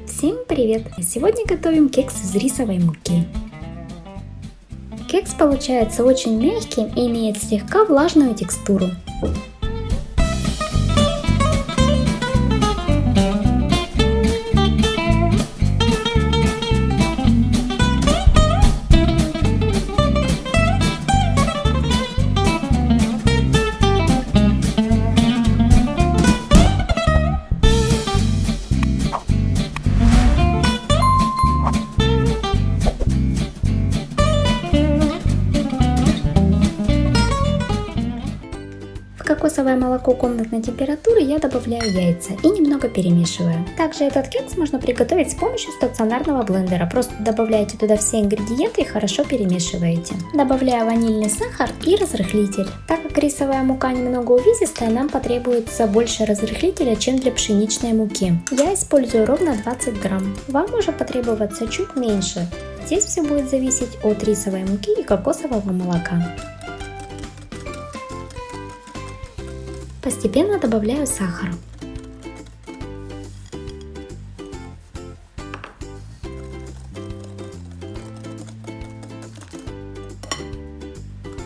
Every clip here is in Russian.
Всем привет! Сегодня готовим кекс из рисовой муки. Кекс получается очень мягким и имеет слегка влажную текстуру. В кокосовое молоко комнатной температуры я добавляю яйца и немного перемешиваю. Также этот кекс можно приготовить с помощью стационарного блендера. Просто добавляете туда все ингредиенты и хорошо перемешиваете. Добавляю ванильный сахар и разрыхлитель. Так как рисовая мука немного увесистая, нам потребуется больше разрыхлителя, чем для пшеничной муки. Я использую ровно 20 грамм. Вам может потребоваться чуть меньше. Здесь все будет зависеть от рисовой муки и кокосового молока. Постепенно добавляю сахар.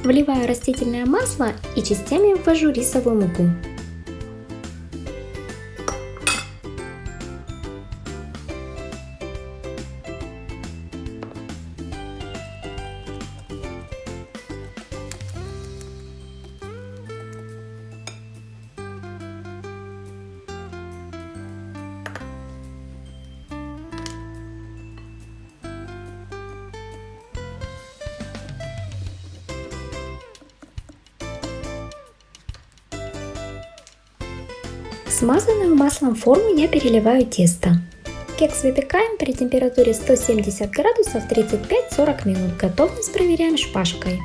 Вливаю растительное масло и частями ввожу рисовую муку. В смазанную маслом форму я переливаю тесто. Кекс выпекаем при температуре 170 градусов 35-40 минут. Готовность проверяем шпажкой.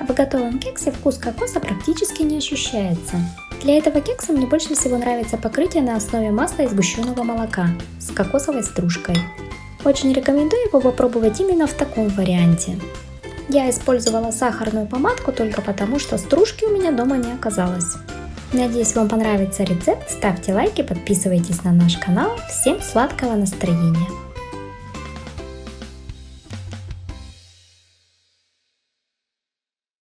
В готовом кексе вкус кокоса практически не ощущается. Для этого кекса мне больше всего нравится покрытие на основе масла и сгущенного молока с кокосовой стружкой. Очень рекомендую его попробовать именно в таком варианте. Я использовала сахарную помадку только потому, что стружки у меня дома не оказалось. Надеюсь, вам понравится рецепт. Ставьте лайки, подписывайтесь на наш канал. Всем сладкого настроения!